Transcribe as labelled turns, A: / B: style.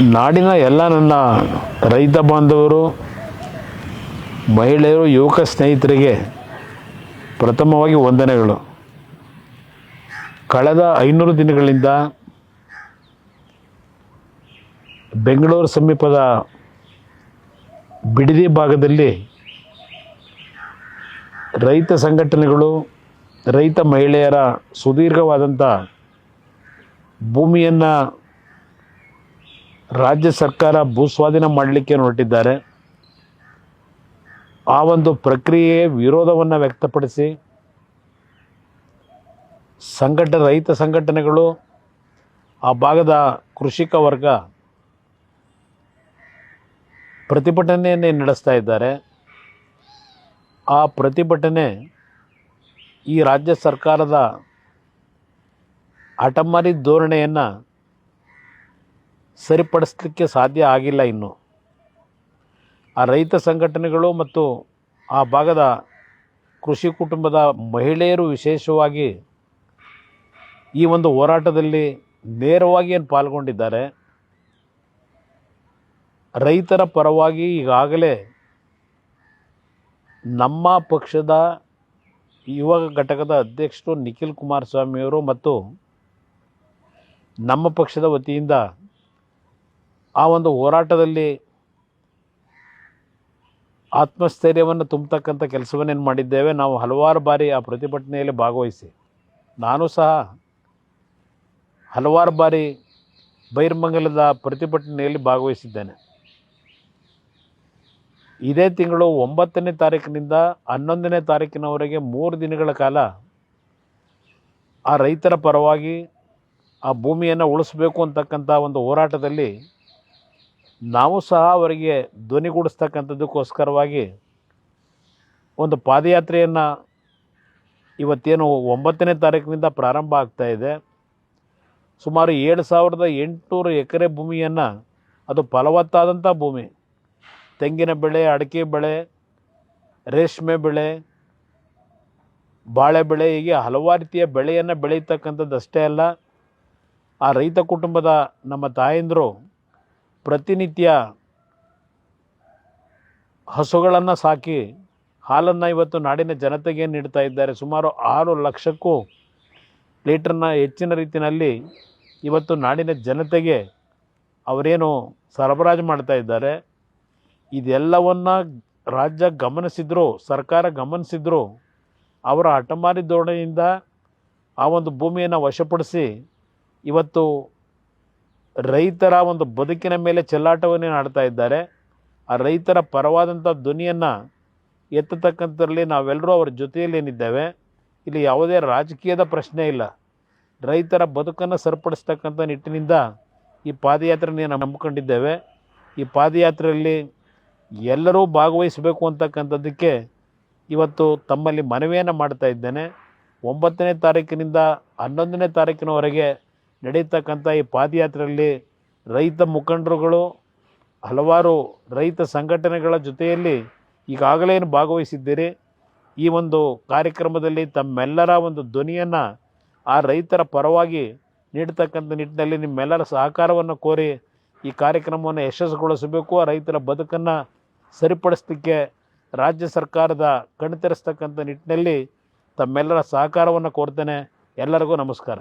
A: ನಾಡಿನ ಎಲ್ಲ ನನ್ನ ರೈತ ಬಾಂಧವರು, ಮಹಿಳೆಯರು, ಯುವಕ ಸ್ನೇಹಿತರಿಗೆ ಪ್ರಥಮವಾಗಿ ವಂದನೆಗಳು. ಕಳೆದ 500 ದಿನಗಳಿಂದ ಬೆಂಗಳೂರು ಸಮೀಪದ ಬಿಡದಿ ಭಾಗದಲ್ಲಿ ರೈತ ಸಂಘಟನೆಗಳು, ರೈತ ಮಹಿಳೆಯರ ಸುದೀರ್ಘವಾದಂಥ ಭೂಮಿಯನ್ನು ರಾಜ್ಯ ಸರ್ಕಾರ ಭೂಸ್ವಾಧೀನ ಮಾಡಲಿಕ್ಕೆ ಹೊರಟಿದ್ದಾರೆ. ಆ ಒಂದು ಪ್ರಕ್ರಿಯೆಗೆ ವಿರೋಧವನ್ನು ವ್ಯಕ್ತಪಡಿಸಿ ರೈತ ಸಂಘಟನೆಗಳು, ಆ ಭಾಗದ ಕೃಷಿಕ ವರ್ಗ ಪ್ರತಿಭಟನೆಯನ್ನೇ ನಡೆಸ್ತಾ ಇದ್ದಾರೆ. ಆ ಪ್ರತಿಭಟನೆ ಈ ರಾಜ್ಯ ಸರ್ಕಾರದ ಹಠಮಾರಿ ಧೋರಣೆಯನ್ನು ಸರಿಪಡಿಸಲಿಕ್ಕೆ ಸಾಧ್ಯ ಆಗಿಲ್ಲ. ಇನ್ನು ಆ ರೈತ ಸಂಘಟನೆಗಳು ಮತ್ತು ಆ ಭಾಗದ ಕೃಷಿ ಕುಟುಂಬದ ಮಹಿಳೆಯರು ವಿಶೇಷವಾಗಿ ಈ ಒಂದು ಹೋರಾಟದಲ್ಲಿ ನೇರವಾಗಿ ಏನು ಪಾಲ್ಗೊಂಡಿದ್ದಾರೆ. ರೈತರ ಪರವಾಗಿ ಈಗಾಗಲೇ ನಮ್ಮ ಪಕ್ಷದ ಯುವ ಘಟಕದ ಅಧ್ಯಕ್ಷರು ನಿಖಿಲ್ ಕುಮಾರಸ್ವಾಮಿಯವರು ಮತ್ತು ನಮ್ಮ ಪಕ್ಷದ ವತಿಯಿಂದ ಆ ಒಂದು ಹೋರಾಟದಲ್ಲಿ ಆತ್ಮಸ್ಥೈರ್ಯವನ್ನು ತುಂಬತಕ್ಕಂಥ ಕೆಲಸವನ್ನೇನು ಮಾಡಿದ್ದೇವೆ. ನಾವು ಹಲವಾರು ಬಾರಿ ಆ ಪ್ರತಿಭಟನೆಯಲ್ಲಿ ಭಾಗವಹಿಸಿ, ನಾನು ಸಹ ಹಲವಾರು ಬಾರಿ ಬೈರಮಂಗಲದ ಪ್ರತಿಭಟನೆಯಲ್ಲಿ ಭಾಗವಹಿಸಿದ್ದೇನೆ. ಇದೇ ತಿಂಗಳು 9ನೇ ತಾರೀಕಿನಿಂದ 11ನೇ ತಾರೀಕಿನವರೆಗೆ 3 ದಿನಗಳ ಕಾಲ ಆ ರೈತರ ಪರವಾಗಿ ಆ ಭೂಮಿಯನ್ನು ಉಳಿಸಬೇಕು ಅಂತಕ್ಕಂಥ ಒಂದು ಹೋರಾಟದಲ್ಲಿ ನಾವು ಸಹ ಅವರಿಗೆ ಧ್ವನಿಗೂಡಿಸ್ತಕ್ಕಂಥದ್ದಕ್ಕೋಸ್ಕರವಾಗಿ ಒಂದು ಪಾದಯಾತ್ರೆಯನ್ನು ಇವತ್ತೇನು 9ನೇ ತಾರೀಕಿನಿಂದ ಪ್ರಾರಂಭ ಆಗ್ತಾ ಇದೆ. ಸುಮಾರು 7,800 ಎಕರೆ ಭೂಮಿಯನ್ನು, ಅದು ಫಲವತ್ತಾದಂಥ ಭೂಮಿ, ತೆಂಗಿನ ಬೆಳೆ, ಅಡಿಕೆ ಬೆಳೆ, ರೇಷ್ಮೆ ಬೆಳೆ, ಬಾಳೆ ಬೆಳೆ, ಹೀಗೆ ಹಲವಾರು ರೀತಿಯ ಬೆಳೆಯನ್ನು ಬೆಳೀತಕ್ಕಂಥದ್ದು ಅಷ್ಟೇ ಅಲ್ಲ, ಆ ರೈತ ಕುಟುಂಬದ ನಮ್ಮ ತಾಯಂದಿರು ಪ್ರತಿನಿತ್ಯ ಹಸುಗಳನ್ನು ಸಾಕಿ ಹಾಲನ್ನು ಇವತ್ತು ನಾಡಿನ ಜನತೆಗೆ ನೀಡ್ತಾ ಇದ್ದಾರೆ. ಸುಮಾರು 6 ಲಕ್ಷಕ್ಕೂ ಲೀಟ್ರನ್ನ ಹೆಚ್ಚಿನ ರೀತಿಯಲ್ಲಿ ಇವತ್ತು ನಾಡಿನ ಜನತೆಗೆ ಅವರೇನು ಸರಬರಾಜು ಮಾಡ್ತಾ ಇದ್ದಾರೆ. ಇದೆಲ್ಲವನ್ನು ರಾಜ್ಯ ಗಮನಿಸಿದ್ರು, ಸರ್ಕಾರ ಗಮನಿಸಿದ್ರು, ಅವರ ಹಠಮಾರಿ ಧೋರಣೆಯಿಂದ ಆ ಒಂದು ಭೂಮಿಯನ್ನು ವಶಪಡಿಸಿ ಇವತ್ತು ರೈತರ ಒಂದು ಬದುಕಿನ ಮೇಲೆ ಚೆಲ್ಲಾಟವನ್ನೇ ಆಡ್ತಾ ಇದ್ದಾರೆ. ಆ ರೈತರ ಪರವಾದಂಥ ಧ್ವನಿಯನ್ನು ಎತ್ತತಕ್ಕಂಥದ್ರಲ್ಲಿ ನಾವೆಲ್ಲರೂ ಅವರ ಜೊತೆಯಲ್ಲೇನಿದ್ದೇವೆ. ಇಲ್ಲಿ ಯಾವುದೇ ರಾಜಕೀಯದ ಪ್ರಶ್ನೆ ಇಲ್ಲ. ರೈತರ ಬದುಕನ್ನು ಸರಿಪಡಿಸ್ತಕ್ಕಂಥ ನಿಟ್ಟಿನಿಂದ ಈ ಪಾದಯಾತ್ರೆಯನ್ನು ನಂಬಿಕೊಂಡಿದ್ದೇವೆ. ಈ ಪಾದಯಾತ್ರೆಯಲ್ಲಿ ಎಲ್ಲರೂ ಭಾಗವಹಿಸಬೇಕು ಅಂತಕ್ಕಂಥದ್ದಕ್ಕೆ ಇವತ್ತು ತಮ್ಮಲ್ಲಿ ಮನವಿಯನ್ನು ಮಾಡ್ತಾ ಇದ್ದೇನೆ. 9ನೇ ತಾರೀಕಿನಿಂದ 11ನೇ ತಾರೀಕಿನವರೆಗೆ ನಡೆಯತಕ್ಕಂಥ ಈ ಪಾದಯಾತ್ರೆಯಲ್ಲಿ ರೈತ ಮುಖಂಡರುಗಳು, ಹಲವಾರು ರೈತ ಸಂಘಟನೆಗಳ ಜೊತೆಯಲ್ಲಿ ಈಗಾಗಲೇ ಭಾಗವಹಿಸಿದ್ದೀರಿ. ಈ ಒಂದು ಕಾರ್ಯಕ್ರಮದಲ್ಲಿ ತಮ್ಮೆಲ್ಲರ ಒಂದು ಧ್ವನಿಯನ್ನು ಆ ರೈತರ ಪರವಾಗಿ ನೀಡತಕ್ಕಂಥ ನಿಟ್ಟಿನಲ್ಲಿ ನಿಮ್ಮೆಲ್ಲರ ಸಹಕಾರವನ್ನು ಕೋರಿ ಈ ಕಾರ್ಯಕ್ರಮವನ್ನು ಯಶಸ್ಸುಗೊಳಿಸಬೇಕು. ಆ ರೈತರ ಬದುಕನ್ನು ಸರಿಪಡಿಸಲಿಕ್ಕೆ ರಾಜ್ಯ ಸರ್ಕಾರದ ಕಣ್ತೆರೆಸ್ತಕ್ಕಂಥ ನಿಟ್ಟಿನಲ್ಲಿ ತಮ್ಮೆಲ್ಲರ ಸಹಕಾರವನ್ನು ಕೋರ್ತೇನೆ. ಎಲ್ಲರಿಗೂ ನಮಸ್ಕಾರ.